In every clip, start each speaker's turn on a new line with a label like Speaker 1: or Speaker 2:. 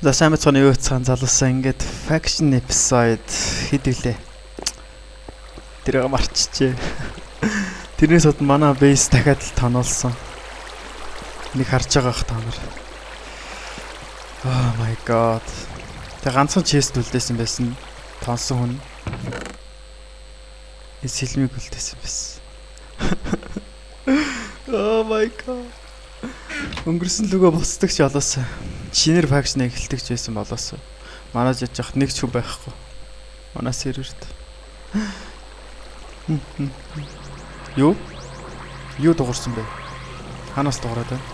Speaker 1: За сайн мэцхан юу цаан залуусан ингээд faction episode хийдгэлээ. Тэрийг марччихээ. Тэрнээс од манай base дахиад л тоноолсон. Нэг харж байгаа ах та нар. Oh my god. Тэг ганцхан chest үлдээсэн байсан. Тонсон хүн. Сэлмиг үлдээсэн байсан. Oh my god. Өнгөрсөн лүгөө буцдаг ч олоосаа. Шинээр faction эхэлдэг ч байсан болоосоо. Манай жиж яах нэг ч хүн байхгүй. Манай серверт. Юу? Юу дуурсан бэ? Ханаас дуурайд байна?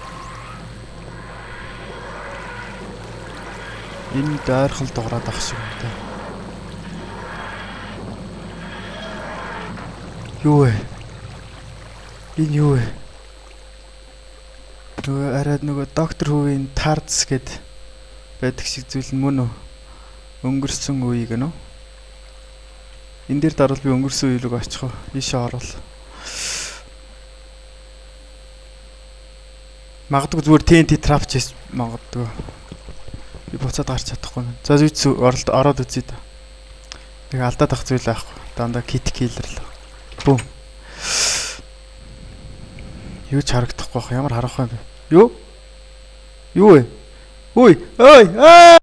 Speaker 1: Энэ дайрхал дуурайд ах шиг юм да. Юу вэ? Энэ юу вэ? Нөгөө арайд нөгөө доктор Хувийн Тарц гэд байдаг шиг зүйл нь мөн үү? Өнгөрсөн үеийг нөө. Энд дээр дарвал би өнгөрсөн үеийг очих уу? Ийшээ орвол. Магадгүй зүгээр TNT trap чээс магадгүй. Би буцаад гарч чадахгүй юм. За зүйц ороод үзье да. Нэг алдаад ах зүйл аахгүй. Дандаа kit killer л. Бум. Юу ч харагдахгүй бах. Ямар харах вэ? Юу? Юу вэ? Ой, ой, аа!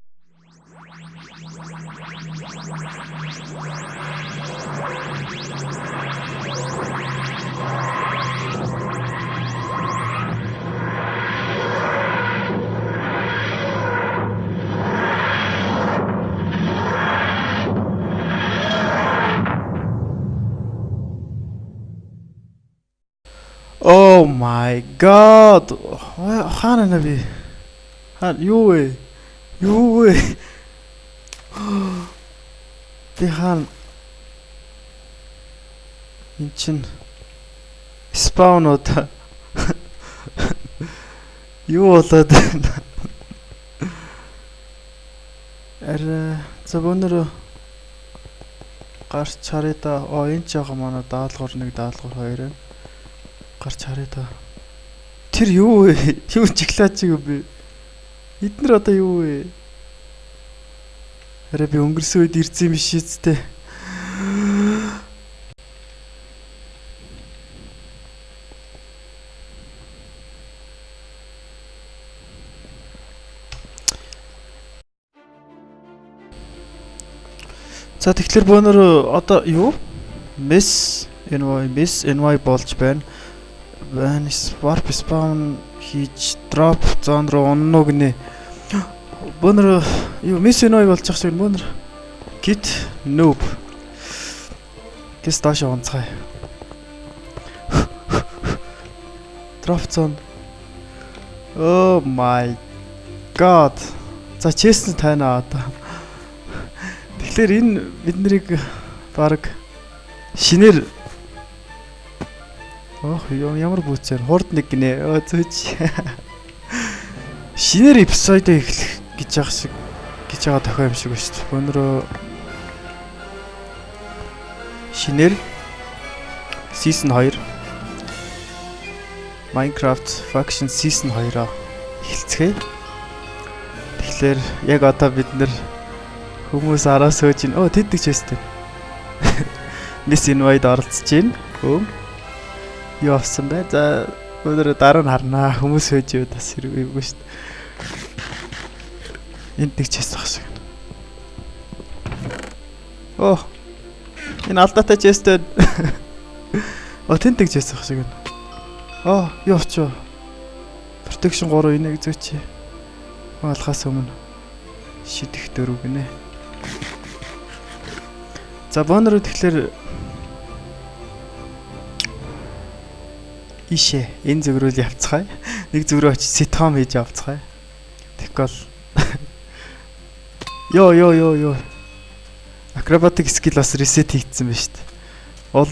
Speaker 1: Oh my god. Хаана нэ? Юу вэ? Юу вэ? Би хаана? Эн чин спаунууд юу болоод байна? За өнөр гарч харъя да. Энэ ч яга манай даалгавар 1 даалгавар 2 байна. Гарч харъя да. Тэр юу вэ? Юу чиглаач юм бэ? Эднэр одоо юу вэ? Арай би өнгөрсөн үед ирсэн юм шийц тээ. За тэгэхээр бөөнөр одоо юу? Miss NY болж байна. Warp spawn хийж drop zone руу унно гинэ. Бөөнөр юу Miss NY болж ах шиг бөөнөр. Git noob. Гэс тааш онцгай. Drop zone. Oh my god. За честэн тайнаа одоо. Тэгэхээр энэ биднийг баг шинээр ямар бүцээр хурд нэг гинэ. Зөөч. Шинээр эпизод эхлэх гэж яах шиг гэж байгаа тохиом шиг ба шүү дээ. Өнөрөө шинээр season 2 Minecraft Faction season 2-аа эхэлцгээе. Тэгэхээр яг одоо бид нэр хүмүүс араас сөөж ин. Тэддэг ч өстэй. Miss NY-д оролцож байна. Юу авсан бэ? За өнөөдөр дараа нь харнаа. Хүмүүс хөөж юу бас хэрэггүй шүү дээ. Энд нэг чэс баг шиг. Энэ алдаатай чэстэй. Тэнд нэг чэс баг шиг байна. Юу очоо. Protection 3 энийг зөөч. Алхаас өмнө шидэх дөрөв гинэ. За бонор тэгэхээр ишээ энэ зөврөл явцгаая. Нэг зөврөө очиж sitcom хийж авцгаая. Тэгвэл ёо. Acrobatic skill бас reset хийгдсэн байна шүү дээ. Ол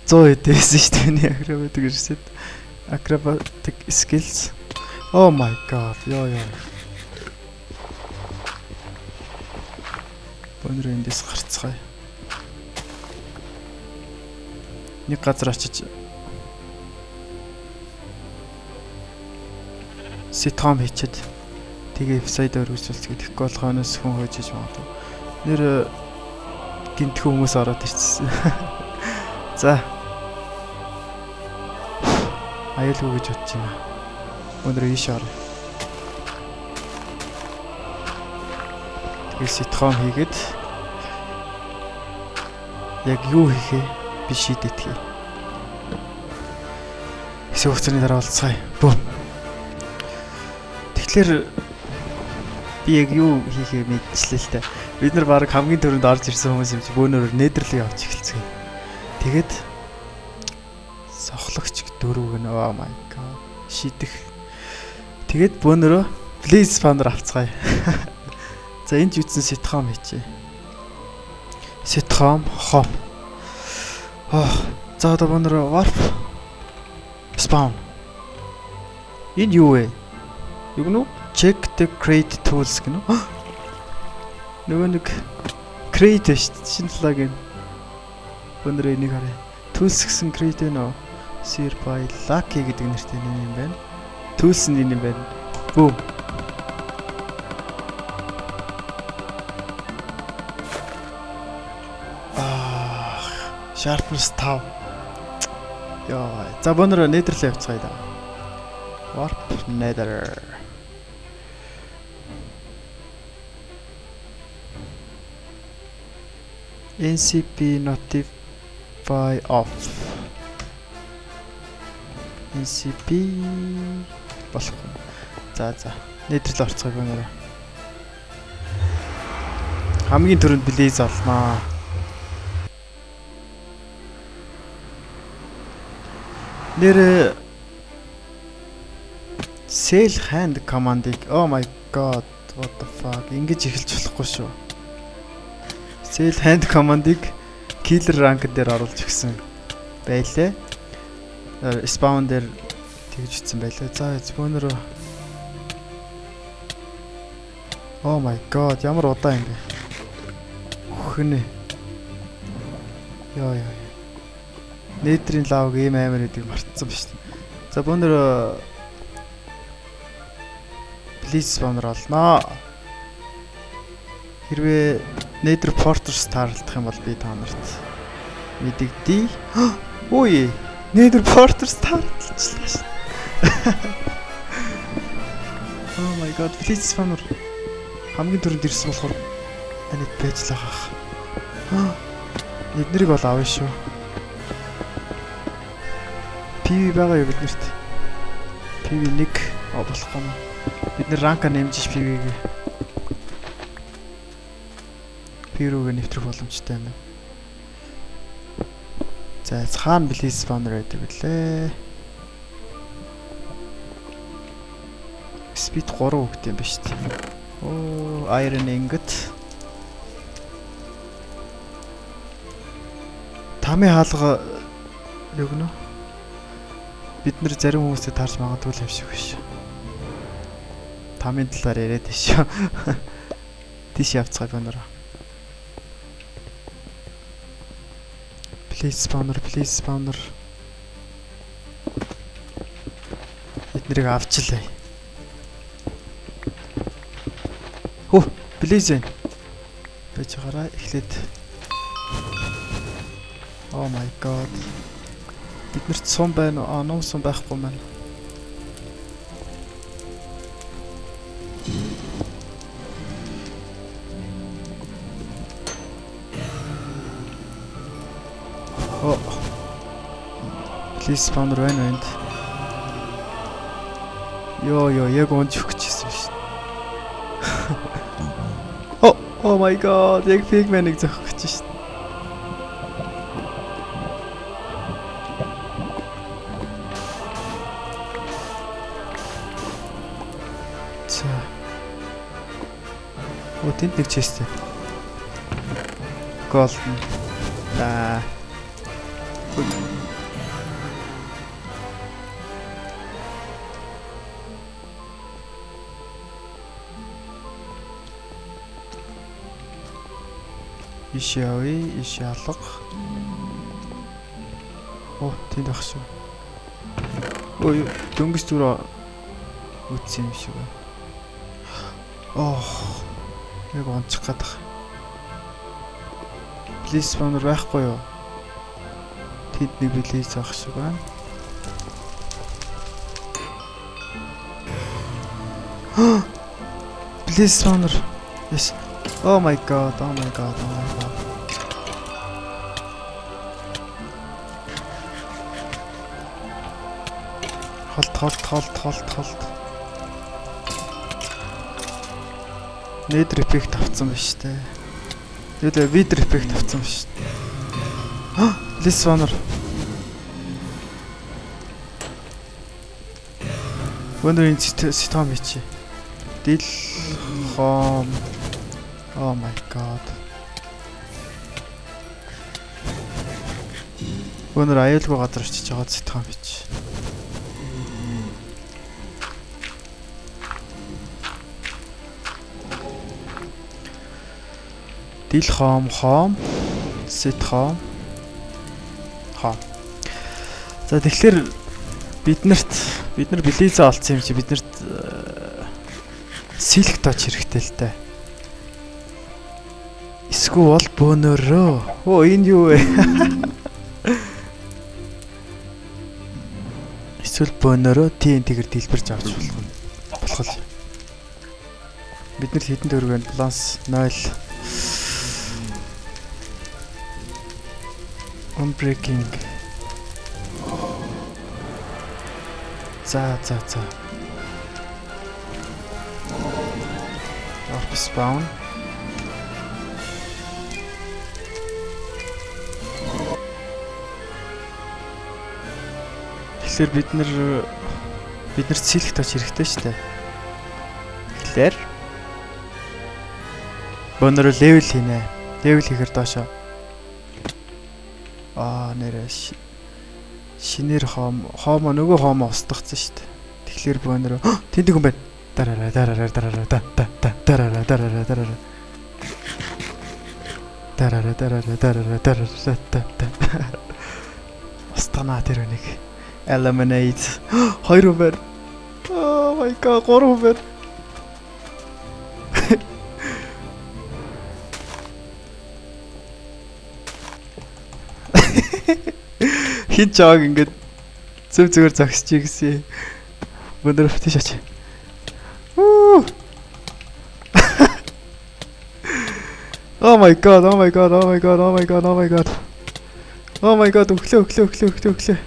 Speaker 1: 100 хэд байсан шүү дээ миний acrobatic reset. Acrobatic skills. Oh my god. Ёо. Бонор эндээс гарцгаая. Нэг газар очиж sitcom хийчихэд Тэгээ эпизод өргөжүүлцгээд тэгэхгүй болгоноос хүн хожиж магадгүй. Нэр гинтхэн хүмүүс ороод ирчихсэн. За. Аюулгүй гэж бодож байна. Өнөөдөр ийш орё. Тэгээ ситком хийгээд яг юу хийхээ би шийдэтгэе. Хэсэг хугацааны дараа уулзъя. Бөө. Тэгэхээр би яг юу хийхээ мэдчихлээ л та. Бид нар баг хамгийн түрүүнд орж ирсэн хүмүүс юм чи бөөнөр нээдэрлээ авч эхэлцгээе. Тэгээд сохлогч дөрөв гэнэ. Oh my god. Шидэх. Тэгээд бөөнөрөө please spawner авцгаая. За энд юуцсан ситком хийчээ. Ситком хом. За одоо бөөнөрөө warp spawn. Энэ юу вэ? Юу гэнэ? Check the crate tools гэнэ. Нөгөө нэг crate шүү дээ. Шинэ лагин. Өнөөдөр энийг харъя. Tools гэсэн crate нөө. Sir by Lucky гэдэг нэртэй юм байна. Tools нь энэ юм байна. Бөө. Sharpness 5. Яа. За бонор нээдэрлээ явцгаая да. Warp nether. NCP notify off. NCP болохгүй. За. Нээдэрлээ орцгоё бонор. Хамгийн түрүүнд please олноо. Нэр Sail hand command-ыг oh my god what the fuck ингэж эхэлж болохгүй шүү. Sail hand command-ыг killer rank дээр оруулж гисэн байлээ. Spawn дээр тэгж утсан байлаа. За спонер oh my god ямар удаан юм бэ. Хөнөө. Яа. Нээдрийн лавг ийм амар гэдгийг мартсан ба шүү. За бөөнөр please spawner олноо. Хэрвээ Nether Porters таарлах юм бол би та нарт мэдэгдээ. Ой, Nether Porters таарлалчлаа шүү. Oh my god, please spawner. Хамгийн түрүүнд ирсэн болохоор анид байжлаа хаа. Эднэрийг бол авъя шүү. PV байгаа юу биднэрт? PV 1 болохгүй юм. Бид нэр ранка нэмжиж PV-г рүүгээ нэвтрэх боломжтой юм байна. За хаана please spawner гэдэг вүлээ. Speed 3 өгд юм ба шүү дээ. Оо iron ingot. Тамийн хаалга юу гэнэ? Бид нэр зарим хүмүүстэй таарч магадгүй юм шиг биш. Тамийн талаар яриад тийш. Тийш явцгаая бонор. Please spawner. Эднэрийг авчлаа. Хөө, please. Бэж гараа эхлээд. Oh my god. Биднэрт сум байна уу? Ном сум байхгүй маань. Оо. Please spawner байна энд. Йоо, яг онцох гэжсэн шүү. Oh my god, яг pigman-ыг зохих гэж шүү. Тэнд нэг честэй. Golden. Иш алга. Тэнд байх шүү. Ой, дөнгөс зүрөө үтсэн юм шиг байна. Яг онцох гэдэг. Please spawner байхгүй юу? Тэд нэг билээс авах шиг байна. Please spawner. Yes. Oh my god. Холт. Nether effect авцсан ба штэ. Тэгэл Wither effect авцсан ба штэ. Please spawner. Өнөөдрийн ситом ичи. Дил хом. Oh my god. Өнөр аюулгүй газар очиж байгаа ситом ичи. Дил хом, ситхом. За тэгэхээр бид нар билизээ олцсон юм чи биднэрт силк точ хэрэгтэй л дээ. Эсвэл бөөнөрөө. Энэ юу вэ? Эсвэл бөөнөрөө тэгэр дэлбэрж авч болох л. Бид нар хэдэн төгрөг байна? Баланс 0. Unbreaking. За. Warp spawn. Тэгэхээр бид нар сэлэх точ хэрэгтэй шүү дээ. Тэгэхээр бонор левел хийнэ. Левел хийхээр доошоо. Нэрэ шинээр хомо нөгөө хомо устгацсан шүү дээ. Тэгэхээр бонор тэндэг юм байна. Дараараа. Устгана тэр үнийг. Eliminate. 2 хүн байна. Oh my god, 3 хүн байна. Хин чааг ингээд зөв зогсчих гэсэн. Өндөр тийш ач. Oh my god. Өглөө.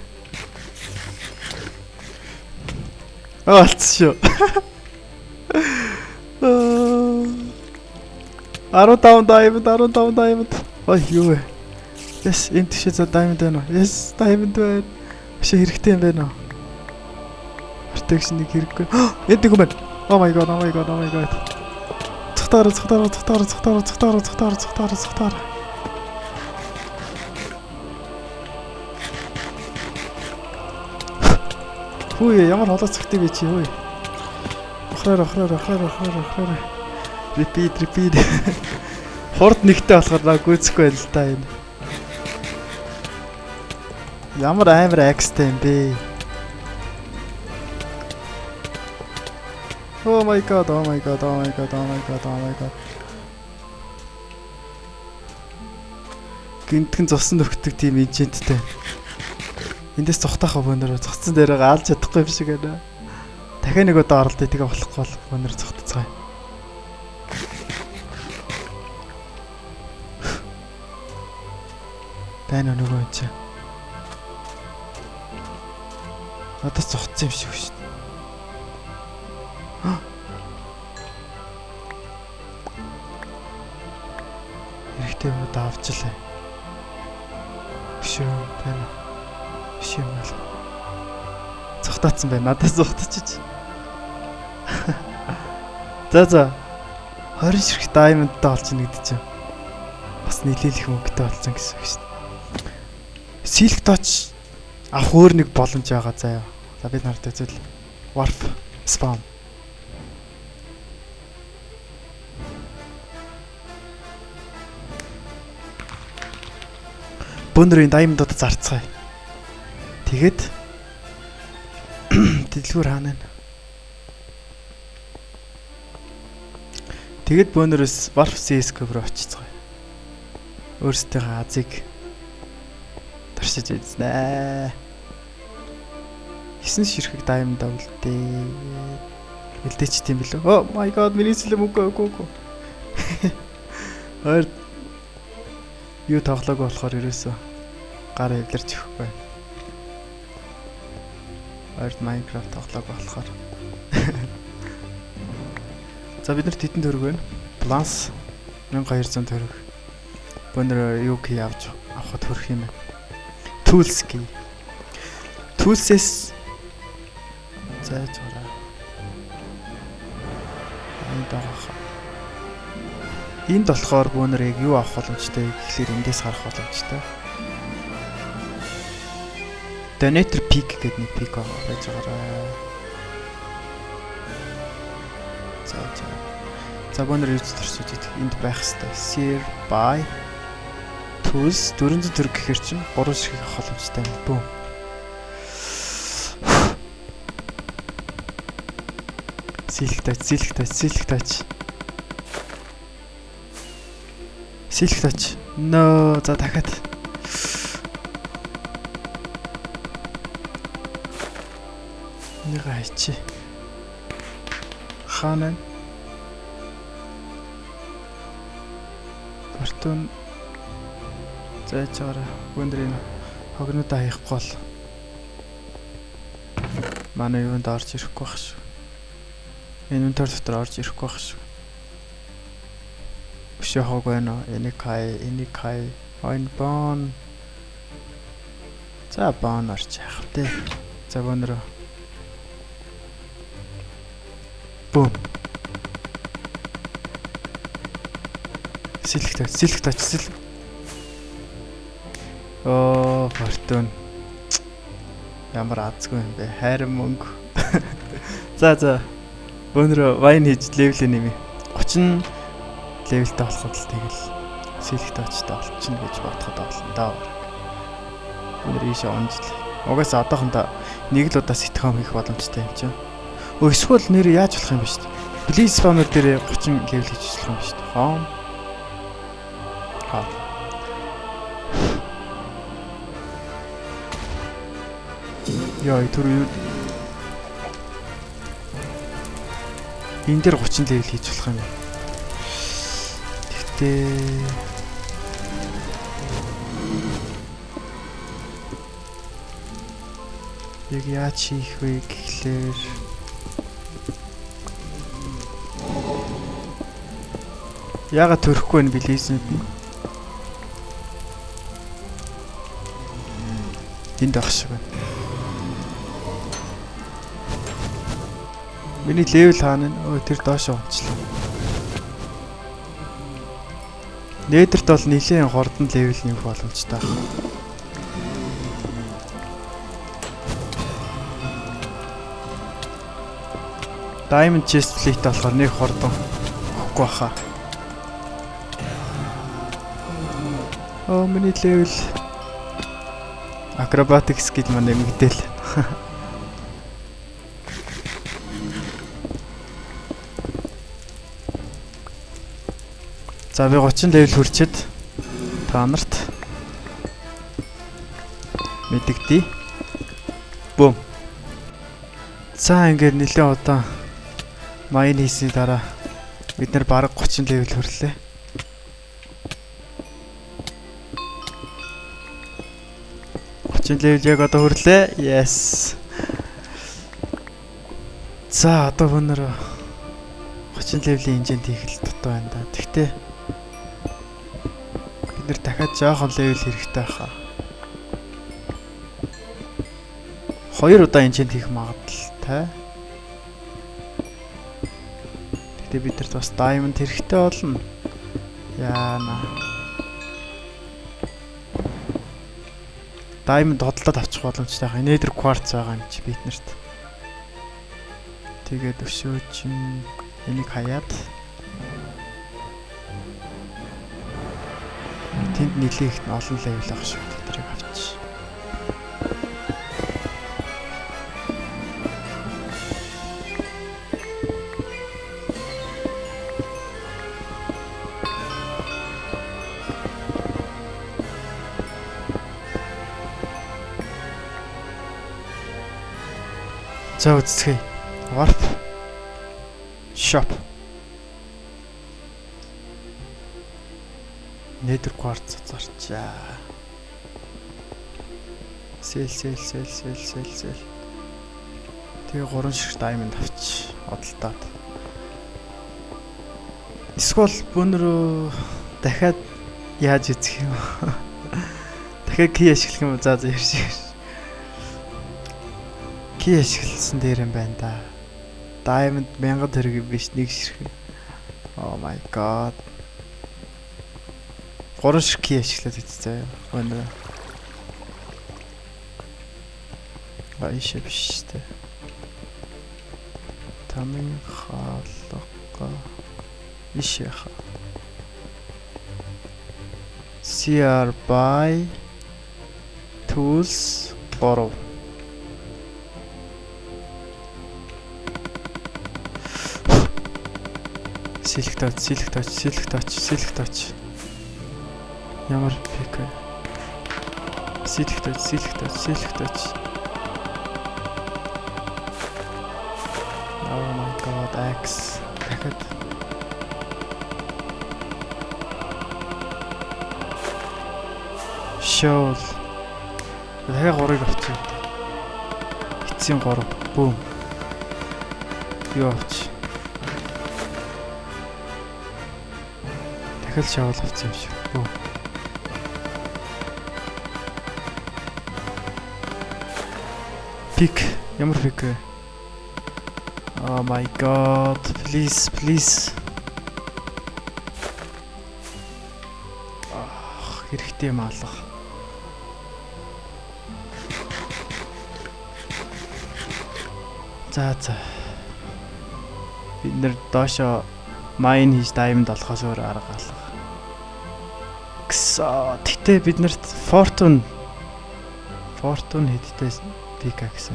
Speaker 1: Алцшоо. 15 diamond. Ой юу вэ? Yes, энэ тийш за diamond байна уу? Yes, diamond байна. Биш хэрэгтэй юм байна уу? Protection-ыг хэрэггүй. Энд нэг юм байна. Oh my god. Цухтаар. Хөөе, ямар холоо цогтой бэ чи хөөе. Охроор. Repeat. Хурд нэгтэй болохоор наа гүйцэхгүй байл та энэ. Ямар амар акстай юм бэ? Oh my god. Гинтгэн зосон нөхдөг тийм инженттэй. Эндээс цухтаах бөөнөр цогцсон дээрээ гаалж чадахгүй юм шиг байна. Дахиад нэг удаа оролдоо тэгээ болохгүй бол бөөнөр цухтацгаая. Байна нөгөө юм чи. Надад цухтсан юм шиг шүү дээ. Хэрэгтэй юм да авчлаа. Шүү байна. Шимэл. Цухтаацсан байна. Надад цухтчих. За. 20 ширхэг diamondтай олж ийн гэдэг чинь. Бас нийлүүлэх мөнгөтэй болсон гэсэн үг шүү дээ. Silk touch авах өөр нэг боломж байгаа заяа. За бид нарт үзэл. Warp spawn. Бөөнрийн diamond-ууд зарцгаая. Тэгээд дэлгүүр хаана вэ? Тэгэд бөөнөрөөс Warp CS:GO руу очицгаая. Өөрсдийнхөө азыг туршиж үзнэ. 9 ширхэг diamond авлаа. Элдэж тийм билүү? Oh my god, миний сэлэм үгүй. Хоёр юу тоглоог болохоор ерөөсөө гар эвлэрч өгөхгүй. Хоёр Minecraft тоглоог болохоор. За бид нар тэдэн төгрөг байна. Balance 1200 төгрөг. Бөөнөр юу кий авч авахд хөрөх юм байна. Tools key. Tools-с зааж гараа. Энд болохоор бөөнөр яг юу авах боломжтой гэхлээр эндээс харах боломжтой. Donator pick гэдэг нэг pick байж байгаарай. За бөөнөр юу төрсөж идэх энд байх хэвээр. Share buy tools 400 төгрөг гэхэр чинь 3 ширхэг авах боломжтой юм. Бөө. Сэлэх тач. No, за дахиад. Нэг хайчи. Хаана? Фортун зааж байгаа өндрийн хогнуудаа хаяхгүй бол манай юунд орж ирэхгүй байх шүү. Инвентор дотор орж ирэхгүй байх шүү. Бишээ хог байна уу? Энийг хай. Ойн бон. За бон орч яах вэ? За бонроо. Бум. Сэлэх тач. Оо, фортун. Ямар азгүй юм бэ? Хайрын мөнгө. За. Бөөнрөө вайн хийж левел нэмээ. 30 левелтэй болоход л тэгэл сэлэх таачтай болчихно гэж бодоход болно даа. Өнөр ийшээ онжил. Угаасаа одоохондоо нэг л удаа сэтгхэм хийх боломжтой юм чинь. Эсвэл нэр яаж болох юм бэ шүү дээ. Please spawner дээр 30 левел хийж болох юм шүү дээ. Яа, түр юу? Энэ дээр 30 левел хийж болох юм. Тэгтээ яг яаж хийх вэ гэхлээр яагаад төрөхгүй вэ билээснүүд нь энд байх шиг байна. Миний левел хаана вэ? Тэр доошоо унчлаа. Нээдэрт бол нэлээд хурдан левел нэмэх боломжтой. Diamond chest plate болохоор нэг хурдан өгөхгүй баха. Миний левел acrobatics skill маань нэмэгдээл. За би 30 левел хүрчээд та нарт мэдэгдээ. Бум. За ингээд нэлээд удаан майн хийсний дараа бид нар бараг 30 левел хүрлээ. Левел яг одоо хүрлээ. Yes. За одоо өнөр 30 левелийн хэмжээнд хийх л дутуу байна да. Тэгтээ бид нэр дахиад жоохон левел хэрэгтэй байхаа. 2 удаа хэмжээнд хийх магадaltaй. Тэгтээ бид нарт бас diamond хэрэгтэй болно. Яана. Diamond тодолдоод авчих боломжтой байгаа. Nether quartz байгаа юм чи бид нарт. Тэгээд өшөөч энийг хаяад тэнд нэлээд их олон level авах шиг тэрийг авчих. За үзцгээе. Warp shop. Nether quartz зарчаа. Сэл. Тэгээ 3 ширхэг diamond авч одолдоод. Эсвэл бөөнөрөө дахиад яаж үзэх юм? Дахиад key ашиглах юм уу? За ярьж. Key ашигласан дээр юм байна да. Diamond 1000 төгрөг биш нэг ширхэг. Oh my god. 3 ширхэг key ашиглаад үзье. Бөөнөрөө. Ишээ биш тэ. Тамийн хаалга ишээ ха. CR by tools borrow. Select touch. Ямар пик. Select touch. Oh my god, X. Дахиад. Show. Дахиад 3-ыг авчих. Эцсийн 3. Бүүм. Юу авчих. Дахиад show авчих юм шиг. Бүүм. Пик. Ямар пик вэ? Oh my god, please. Хэрэгтэй юм алга. За. Бид нэр доошо mine хийж diamond олохоос өөр арга алга. Гэтэ бид нарт fortune хэдтэй pickaxe.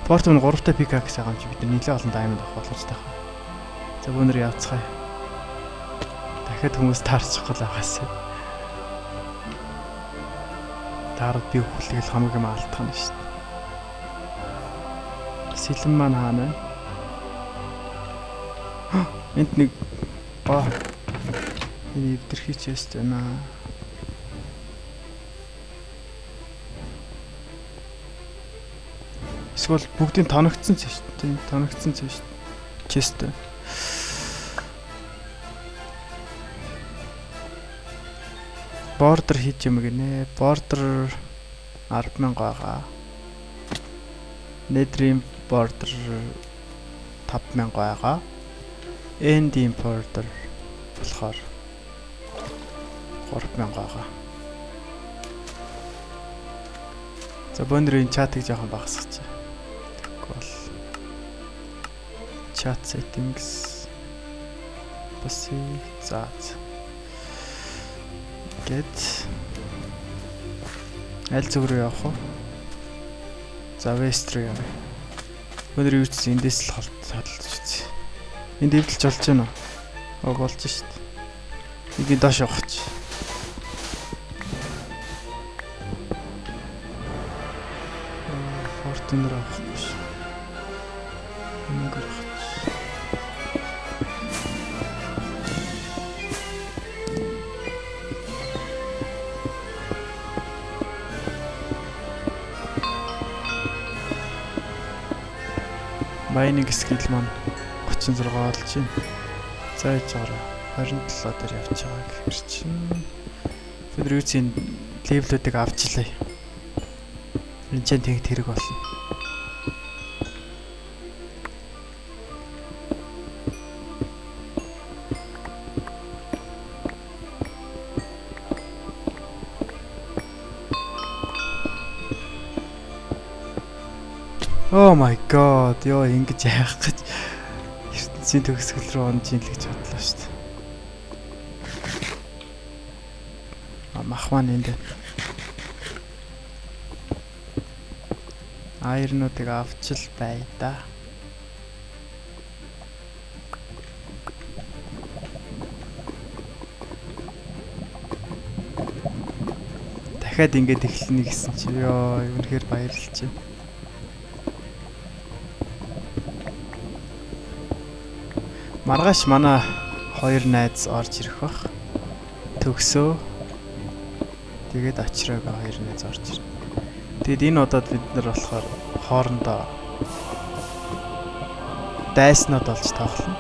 Speaker 1: Fortune 3-та pickaxe байгаа юм чи бид нэлээд олон diamond авах боломжтой байна. За бөөнөр явцгаая. Дахиад хүмүүс таарчихгүй л байгаас. Таард би хүлээл хамаг юм алдах нь шүү дээ. Сэлэн маань хаана вэ? Энд нэг энэ өвдөрхий чест байна. Эсвэл бүгдийн тоногдсон ч шүү дээ. Тоногдсон ч шүү дээ. Чест. Border хийж юм гинэ. Border 10,000 байгаа. Nether border 5,000 байгаа. End border болохоор 3,000 байгаа. За бөөндрийн чатыг жоохон багасгачих. Тэгвэл chat settings баси заац. Get аль зүг рүү явах вэ? За west рүү явъя. Өнөр юу ч эндээс л хадгалж үзье. Энд дэвдэлж болж байна уу? Болж шít. Энд доош явах. Fortune авах биш. Өнгөр авах. Mining skill маань 36 болж байна. За яж байгаа 27 дээр явж байгаа гэхэр чинь Федерацийн левелүүдийг авчлаа. Энд ч тэгт хэрэг болно. Oh my god, ёо ингэж яах гэж ертөнцийн төгсгөл рүү онж ийн л гэж бодлоо шүү дээ. Мах маань энд. Айрнуудыг авчил бай да. Дахиад ингэж эхэлнэ гэсэн чи ёо үнэхээр баярлж байна. Маргааш манай хоёр найз орж ирэх бах. Төгсөө. Тэгээд очроогаа хоёр найз орж ирнэ. Тэгэд энэ удаад бид нар болохоор хоорондоо дайснууд болж тоглоно.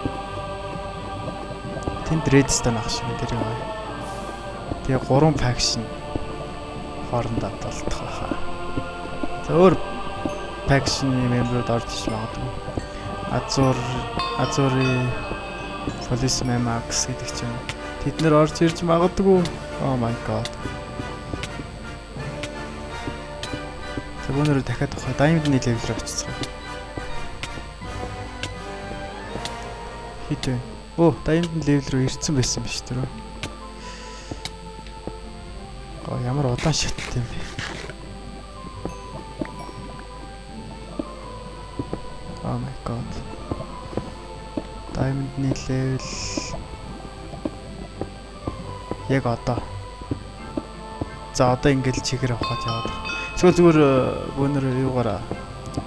Speaker 1: Тэнд Redstone ах шиг дээр яваа. Тэгээ 3 faction хоорондоо болтох байхаа. За өөр faction-ы мемберүүд орж иж магадгүй. Azuri Policeman Max гэдэг ч юм. Тэд нэр орж ирж магадгүй. Oh my god. За өнөөдөр дахиад авах. Diamond-ны level рүү очицгаа. Хит вэ? Оо, Diamond level рүү ирсэн байсан биш тэр. Ямар удаан шаттай юм бэ? Oh my god. Diamond-ны level яг одоо. За одоо ингээл чигээр авахад яваад. Эсвэл зүгээр бөөнөр юугаараа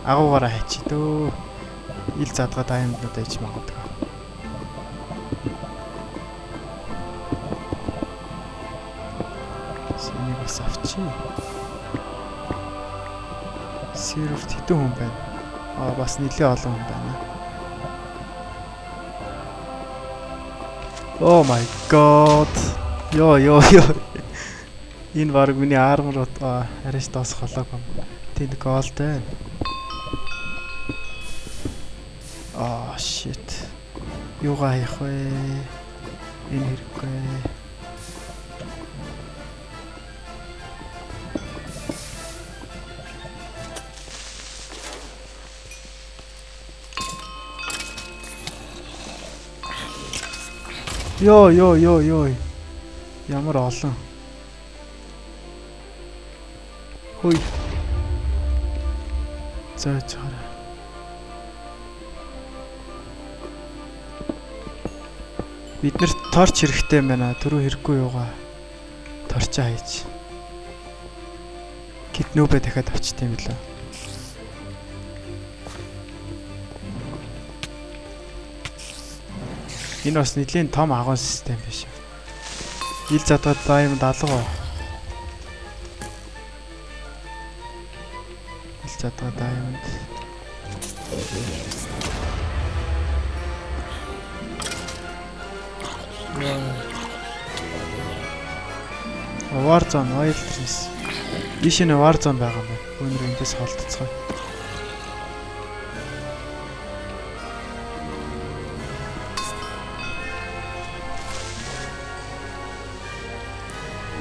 Speaker 1: агуугаараа хайчих дөө. Ил задгаа Diamond-нууд ээж магадгүй. Синийг бас авчи. Серверт хэдэн хүн байна? Бас нэлээ олон хүн байна. Oh my god. Ёо. Энэ баг миний армор арайш доосох болоог юм. Тэнд голд байна. Shit. Юугаа хийх вэ? Энэ хэрэггүй. Ёо. Ямар олон. Хүй. Зөөж хараа. Биднэрт торч хэрэгтэй байна. Түрүү хэрэггүй юугаа. Торчоо хайж. Кит нүүбэ дахиад авчт юм билээ. Энэ бас нэлийн том агуун систем биш. Ил задгаад Diamond алга. Ил задгаад Diamond. Warzone Wildlands. Иш энэ Warzone байгаа юм байна. Өнөр эндээс холдцгоо.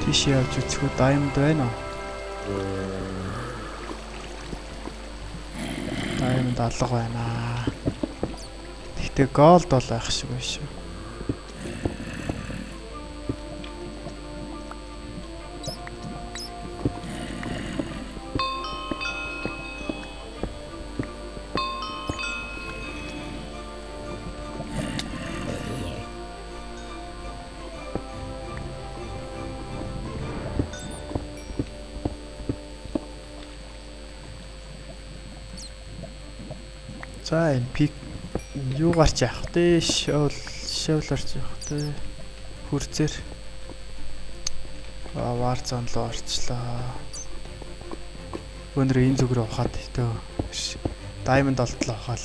Speaker 1: Тийш явж үзэх үү Diamond байна уу? Diamond алга байна. Гэхдээ gold бол байх шиг байна шүү. За энэ пик юу гарч явах вэ? Шовлорч явах вэ? Хүрцээр. Warzone руу орчлоо. Өнөр энэ зүг рүү ухаад төө. Diamond олдлоо ухаал.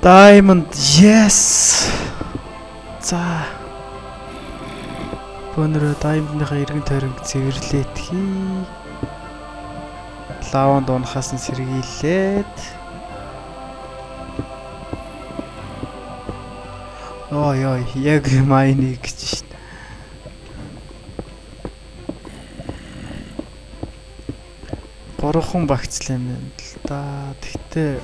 Speaker 1: Diamond. Yes. За. Бөөнөрөө Diamond-ныхаа эргэн тойрог цэвэрлээд хий. Лаванд унахаас нь сэргийлээд. Ой, яг майныг гэж шин. Гурван багцлаа юм байна л да. Тэгтээ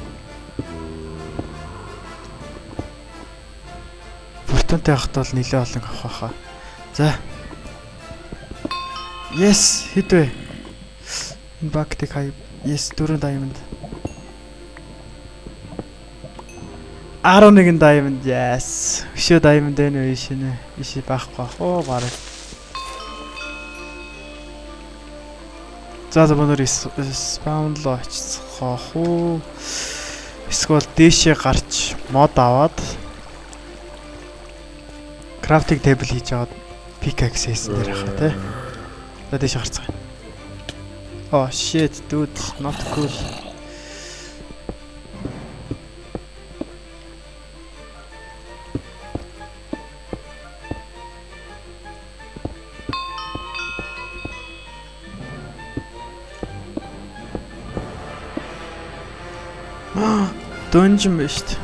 Speaker 1: Фортунтай явахд бол нэлээд олон авах байхаа. За. Yes, хитвэ. Энэ багтыг хай. Yes, 4 diamond. 11 diamond. Yes. Өшөө diamond энэ үе шинэ. Иши байхгүй. Оо бараг. За өнөр spawn лоо очицгаах уу. Эсвэл дээшээ гарч мод аваад crafting table хийж аваад pickaxe хийсэн дээр хаа тий. За дээшээ гарцгаая. Oh shit dude, not cool. Dungeon биш үү?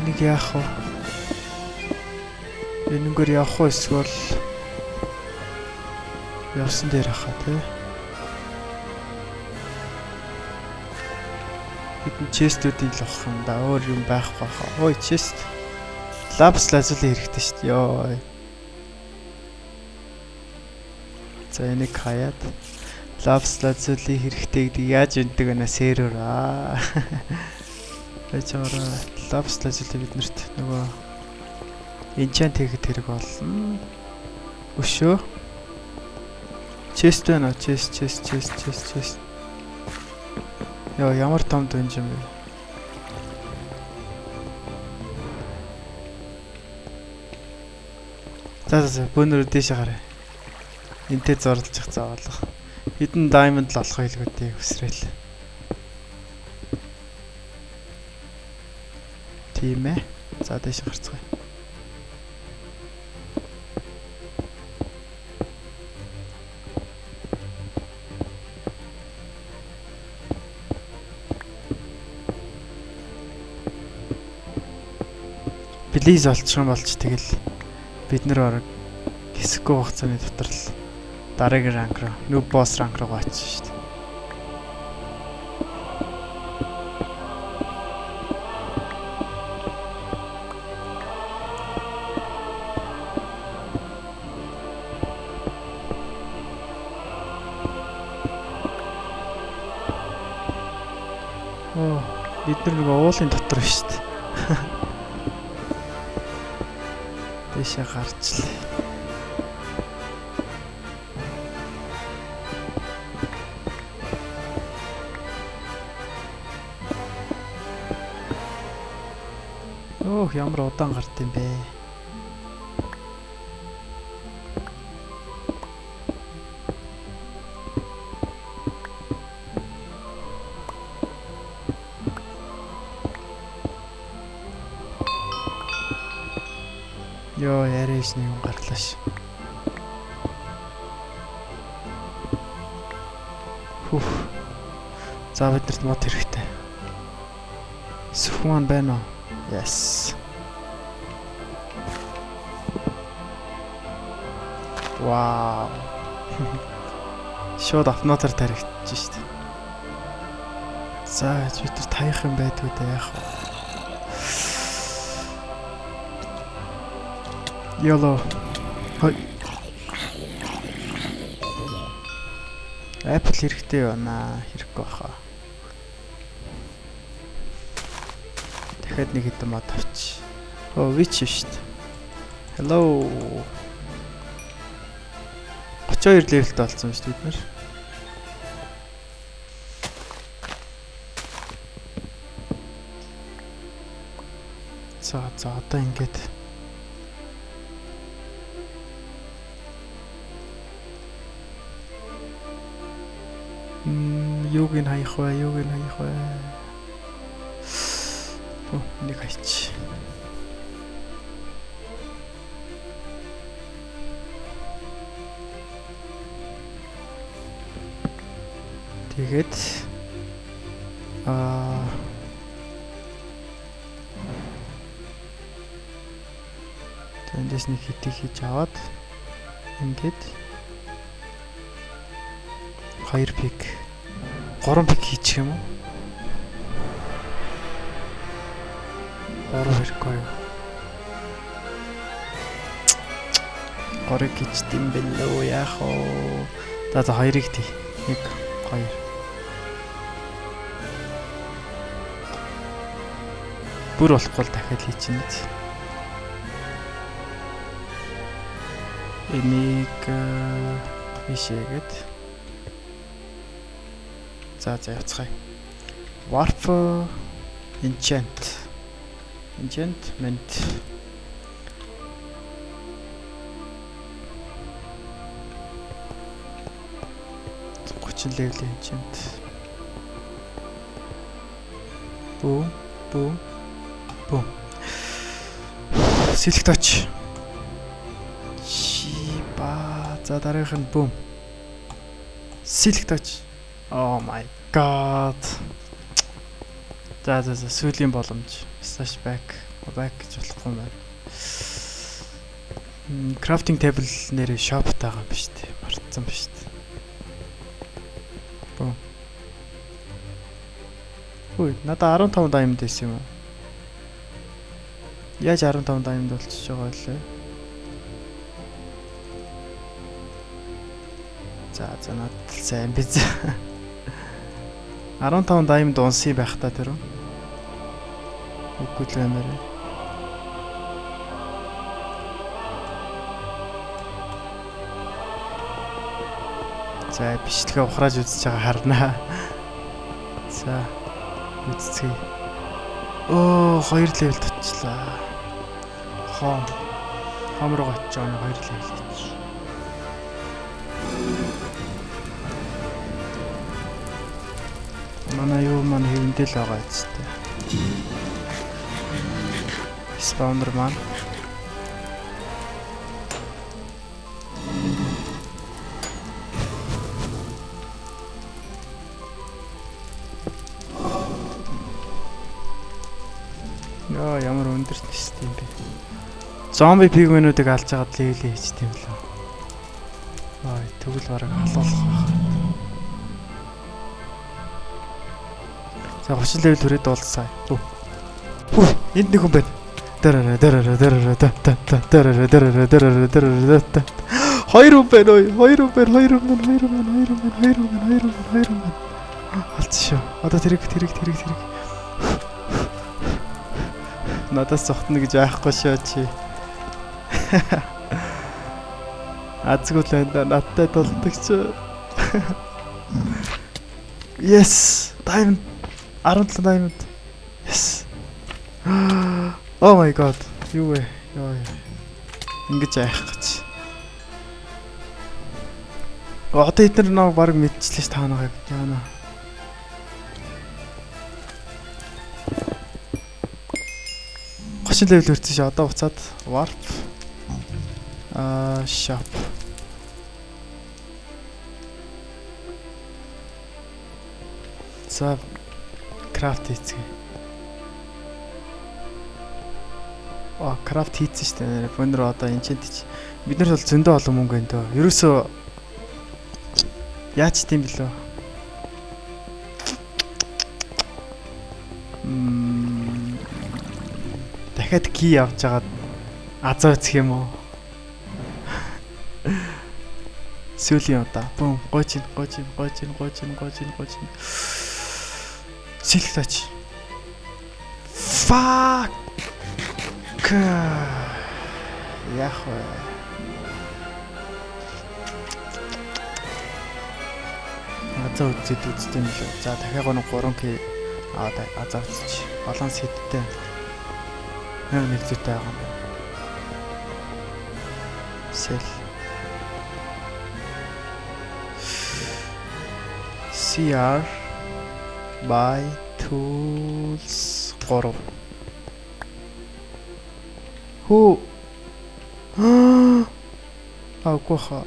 Speaker 1: Энийг яах вэ? Энэгээр явах уу эсвэл явсан дээр хаа тий. Хэдэн честүүдийг л авах юм да. Өөр юм байхгүй хаа. Ой чест. Lapis lazuli хэрэгтэй шүү дээ. Йоо. За энийг хаяад Lapis lazuli хэрэгтэй гэдэг яаж өндөг вэ сервер аа. Эцээрээ Lapis lazuli биднэрт нөгөө enchant хийхэд хэрэг болно. Өшөө. Chest байна уу? Chest. Яа ямар том дүнж юм бэ? За бөөнөр дээш гараа. Энтэй зурлаж заавалах. Хэдэн diamond л олох байлгүй хүсрээл. Тийм ээ. За дээш гарцгаая. Please олчих юм болч тэгэл бид нэр орог хэсэггүй хугацааны дотор л дараагийн ранг руу, noob boss ранг руу очиж шүү дээ. Оо, бид нар нэг уулын дотор шүү дээ. Дэшээ гарчлаа. Ох, ямар удаан гард юм бэ? Йоо, яриаш нэг юм гарлаа ш. Хүх. За бидэрт мод хэрэгтэй. Сүхман байна уу? Yes. Wow. Шууд автоматар таригдчих шүү дээ. За бид нар таях юм байдгүй да яах вэ? Yellow. Хой. Apple хэрэгтэй байна. Хэрэггүй баха. Дахиад нэг хэдэн мод авч. Oh, witch шүү дээ. Hello. 32 левелтэй болсон шүү дээ бид нар. За одоо ингээд юуг ин хаях вэ? Нэг хайч. Тэгээд тэндээс нэг хитийг хийж аваад ингээд 2 пик 3 пик хийчих юм уу? 3 хэрэггүй. 3 хийчтэй юм бэлээ яах вэ? За 2-ыг тий. 1 2 бүр болохгүй л дахиад хийчихнэ. Энийг ишээгээд за явцгаая. Warp enchantment 30 level enchant. Boom. Select touch. Shiba. За дараагийнх нь boom. Select touch. Oh my god. За сүүлийн боломж. Slash back гэж болохгүй юм байна. Crafting table нэрээ shop тагаа юм биш үү? Мартсан биш үү? Boom. Ой, надаа 15 diamond байсан юм уу? Яаж 15 diamond болчихж байгаа лээ? За надад сайн биз. 15 diamond унсыг байх та тэр үү? Үгүй л юмэр. За бичлэгээ ухрааж үзэж байгаа харнаа. За үзцгээе. Оо 2 level татчлаа. Хом руу очиж байгаа 2 level хийж. Манай хэвэндэл байгаа зү. Spawner маань. Ямар өндөрт нэстэй юм бэ? Зомби пигмэнүүдийг алж агаад левел хийчтэй юм лээ. Тэгвэл бараг халуулах байх. За 30 level хүрээд дуулсаа. Энд нэг хүн байна. Хоёр хүн байна. Алцшаа. Одоо тэрэг. Надаас зогтно гэж айхгүй шээ чи. Азгүй л энэ надтай толдог чи. Yes, diamond. 17 diamond. Yes. Oh my god. Юу вэ? Ингэж айх гэж. Одоо эдгээр нэг баг мэдчихлээ ш таанагаа яана. Гочин level хүрсэн ш одоо уцаад warp shop. За craft хийцгээ. Craft хийсэн шүү дээ. Өнөр одоо enchant хийж. Бид нар бол зөндөө олон мөнгө энэ дөө. Ерөөсөө яаж тийм бэлээ? Дахиад key авч агаад азаа үсэх юм уу? Сүүлийн удаа. Бум гойчин. Сэлтач. Fuck. Яах вэ? Азаа үзтэй юм шүү. За дахиад нэг 3k азаа үзчих. Баланс хэдтэй. Нэг зүйтэй байгаа юм. Sell. CR buy tools 3. Хөө. Аггүй хаа.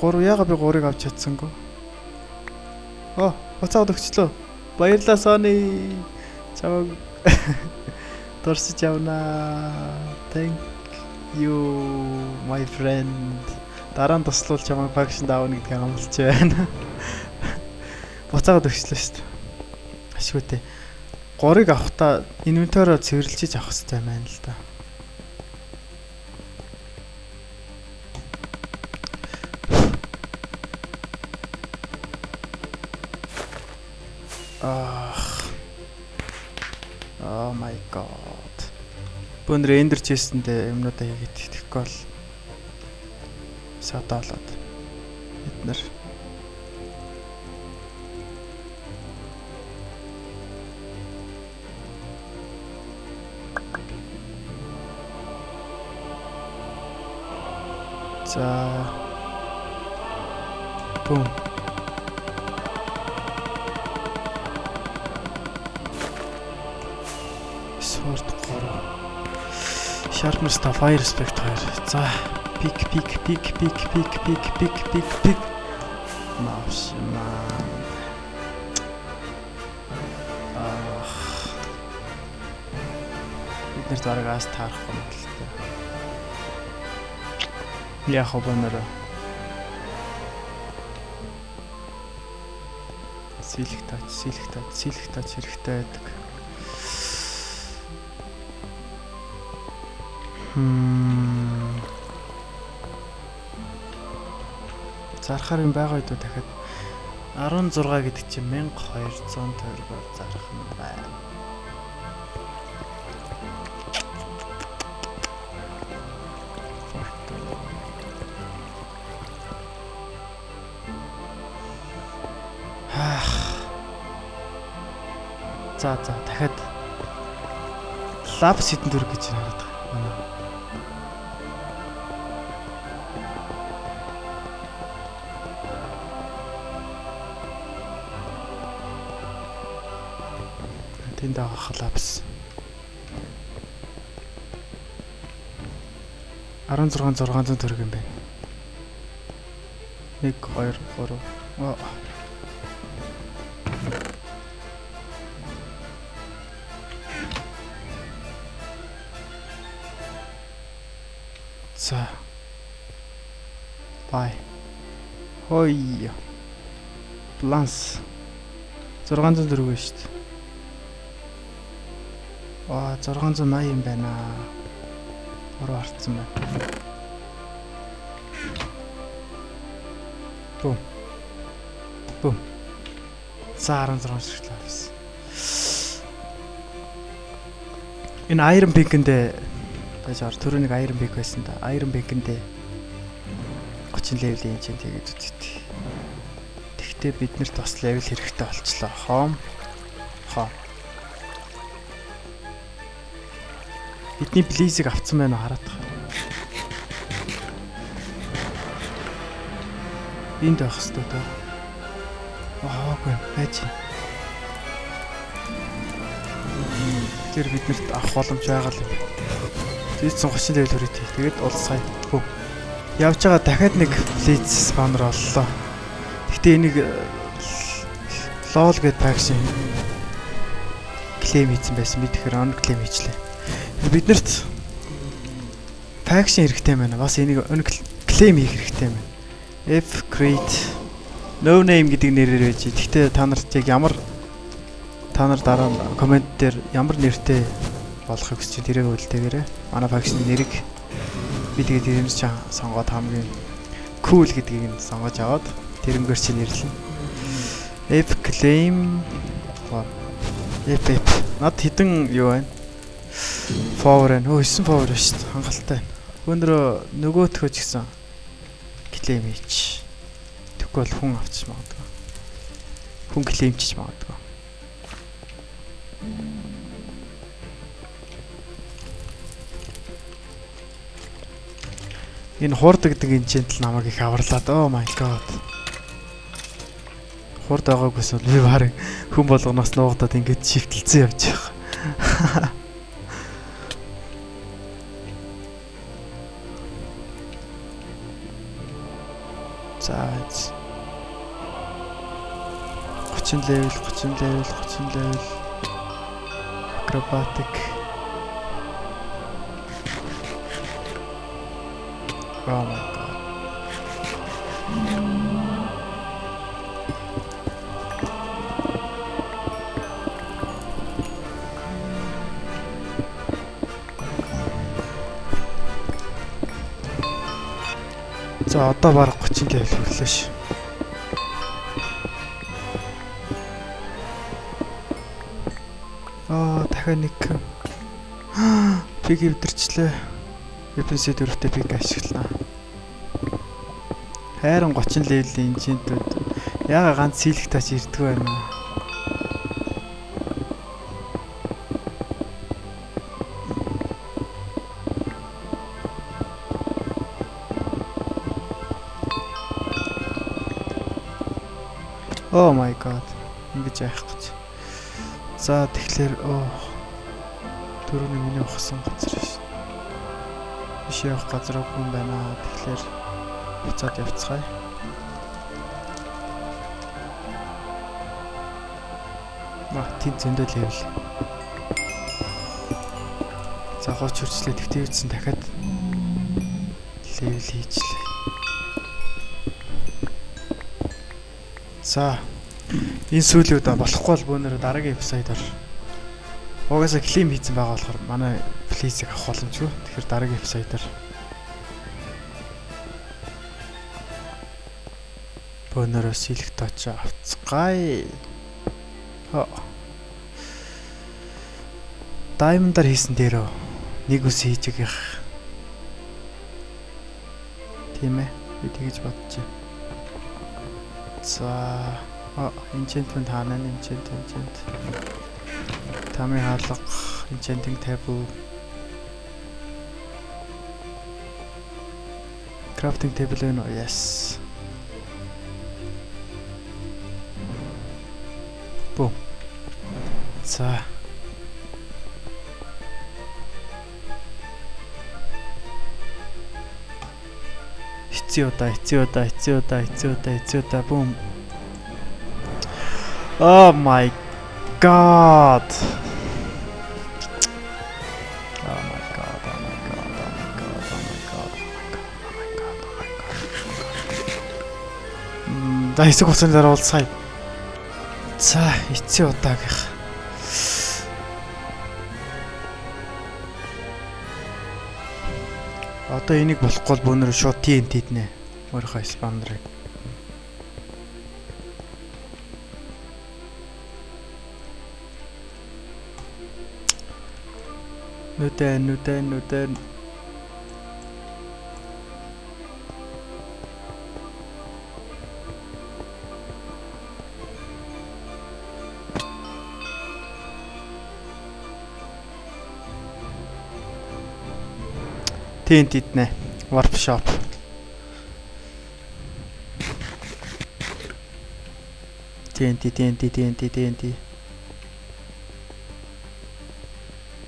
Speaker 1: 3 яга би 3-ыг авч чадсангүй. Буцаад өгчлөө. Баярлалаа Sony. Чамаг дурсаж явнаа. Thank you my friend. Дараа нь туслуул чамайг факшн даавна гэдгийг амлаж байна. Буцаад өгчлөө шүү дээ. Ашигүйтэй. 3-ыг авахтаа инвентараа цэвэрлжиж авах хэрэгтэй юм байна л да. Oh my god. Бүүнэр эндер честэндээ юмнуудаа хийгээд итгэхгүй бол сатаалаад бид нар за бум Sword 3 Sharpness та Fire Respect 2 за пик Маш маа бид нар зарагаас таарах юм л та яах вэ нэрэ сэлэх тач хэрэгтэй байдаг. Зарахаар юм байгаа юу дахиад 16 гэдэг чинь 1200 төгрөгөөр зарах юм байна. За дахиад лапс хитэн төгрөг гэж хараад байгаа. Тэнд авах лапс 16600 төгрөг юм байна. 1 2 3 За. Бай. Хой. Баланс 600 төгрөг байна шүү дээ. 680 юм байна. Ороо харцсан байна. Бум. За 16 шиглээ авсан. Энэ Iron Bank-ндээ тажаар түрүүнийг Iron Bank байсан да. Iron Bank-ндээ 30 левлийн чинь тэгээд үтгий. Тэгтээ биднэрт бас левел хэрэгтэй болчлоо. Хом. Бидний Blaze-ийг авцсан байна уу хараад тахаа. Энд байх хэвээр дөө. Аагүй байж. Тэр биднэрт авах боломж байгаа л юм. Тэгээд 30 level хүрээтэй. Тэгээд улсгай. Явж байгаа дахиад нэг Blaze spawner оллоо. Гэхдээ энийг LOL гэдэг faction claim хийсэн байсан. Би тэгэхээр on claim хийчлээ. Биднэрт faction хэрэгтэй байна. Бас энийг claim хийх хэрэгтэй байна. F create no name гэдэг нэрээр байж. Гэхдээ та нарт яг та нар дараа нь комент дээр ямар нэртэй болохыг хүсэж байна тэрийг үлдээгээрэй. Манай faction нэрийг би тэгээд тэрнээс ч сонгоод хамгийн cool гэдгийг нь сонгож аваад тэрнгээр чи нэрлэнэ. F claim F над хідэн юу байна? Power and 9 power шүү дээ. Хангалттай байна. Өнөөдрөө нөгөөтгөө ч гэсэн claim хийч. Тэгвэл бол хүн авчиж магадгүй. Хүн claimчиж магадгүй. Энэ хурд гэдэг энчэнт л намайг их аварлаад. Oh my god. Хурд байгаагүйс бол би баарыг хүн болгоноос нуугдаад ингэж шивтэлцэн явж байгаа. За 30 level acrobatic. Oh my god. За одоо бараг 30 level хүрлээ ш. Дахиад нэг пиг өвдөрчлээ. Эпенси дөрөвтэй пиг ашиглана. Хайран 30 level-ийн инжентүүд яга ганц сэлэх тач ирдэг байна. Oh my god. Ингэж яах гэж. За тэгэхээр дөрөвний миний ухсан газар ш. Биш явах газар үгүй байна. Тэгэхээр буцаад явцгаая. Тийм зөндөө левел. За гоч хурцлээ тэгтээвсэн дахиад левел хийчлээ. За энэ сүүлүүд болохгүй бол бөөнөрө дараагийн эпизодоор угаасаа клим хийсэн байгаа болохоор манай плейсийг авах боломжгүй. Тэгэхээр дараагийн эпизодоор бөөнөрөө сэлэх тооч авцгаая. Даймондаар хийсэн дээрөө нэг үс хийж өгөх. Тийм ээ. Би тэгэж бодчих. За enchantment хаана enchant Тами хаалга enchanting table crafting table энэ yes. Бом. За хэцүү да бом. Oh my god. Да хэсэг хугацаанд уулзъя. За эцсийн удаагийнх. Одоо энийг болохгүй бол бөөнөр шууд TNT днэ. Өөрийнхөө спамнерыг. Нүдэн. TNT днэ. Warp shop. TNT.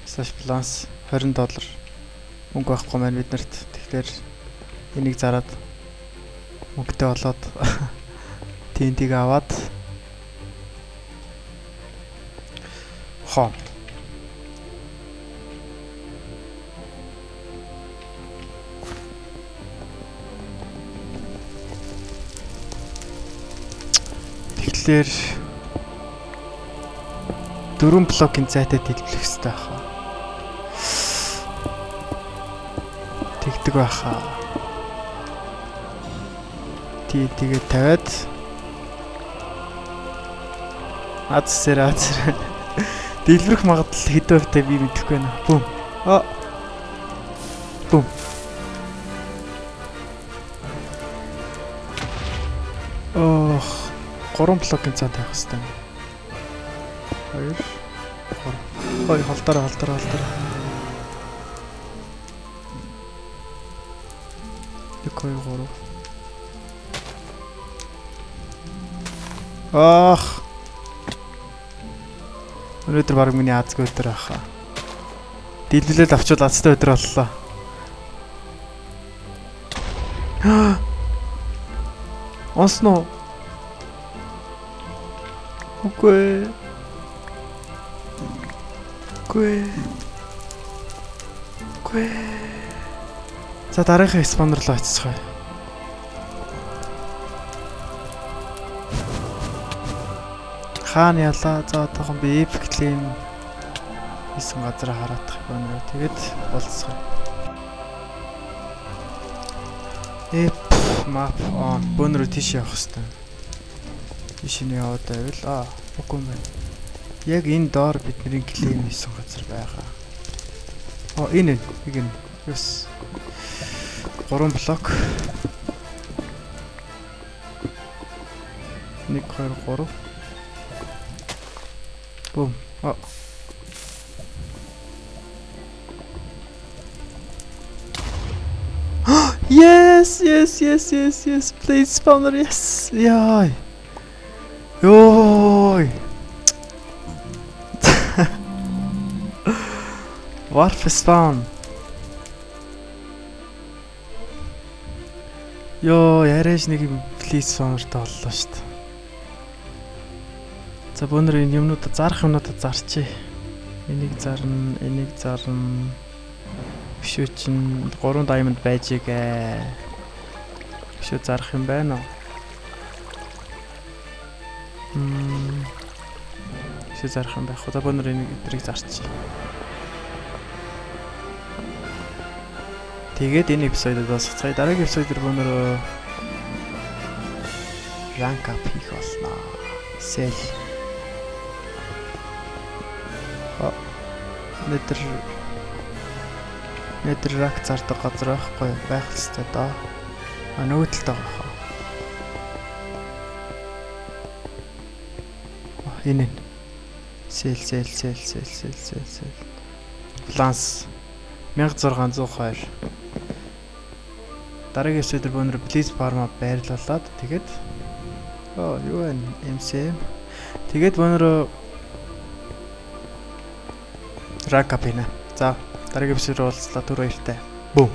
Speaker 1: Slash balance $20 мөнгө байхгүй маань биднэрт. Тэгэхээр энийг зараад мөнгөтэй болоод TNT-г аваад хоо. Тэгэхээр 4 блокийн зайтай дэлбэлэх хэрэгтэй хаа. Тэгдэг байхаа. Тэгээд тавиад азсэр дэлбэрэх магадлал хэдэн хувьтай би мэдэхгүй байна. Бум. Бум. 3 блокийн цаа тавих хэрэгтэй. 2 3. Холдороо. 1 2 3. Өнөөдөр баг миний азгүй өдөр байхаа. Дэлбэлээд авчвал азтай өдөр боллоо. Онсноо. Үгүй. За дараагийн спавнер руу очицгаая. Хаана ялаа? За одоохон би epic claim хийсэн газар хараадах байна. Тэгээд болцгоо. Map on бөөнрөө тийш явах хэрэгтэй. Тийш нь яваад байвал үгүй юм байна. Яг энэ доор бидний claim хийсэн газар байгаа. Энэ нэг нь. Yes. 3 блок. 1 2 3. Boom. Yes. Please spawner. Yes. Яй. Йой. Warp spawn. Яриаш нэг юм please spawner-тай боллоо шүү дээ. За бөөнөр энэ юмнуудаа зарах юмнуудаа зарчээ. Энийг зарна. Бишүү чин 3 diamond байжээгээ. Бишүү зарах юм байна уу? Бишүү зарах юм байх. За бөөнөр энийг өдрийг зарчээ. Тэгээд энэ эпизодод дуусгацгаая. Дараагийн эпизодээр бөөнөр rank up хийх болно. Sell. Nether rack зардаг газар байхгүй байх л ёстой доо. Нөгөө талд байгаа. Энэ. Sell. Balance 1602. Дараагийн эпизодээр бөөнөр please farm байрлуулад тэгээд юу вэ? MCM. Тэгээд бөөнөр rack up хийнэ. За дараагийн эпизодээр уулзлаа. Түр баяртай. Бүү.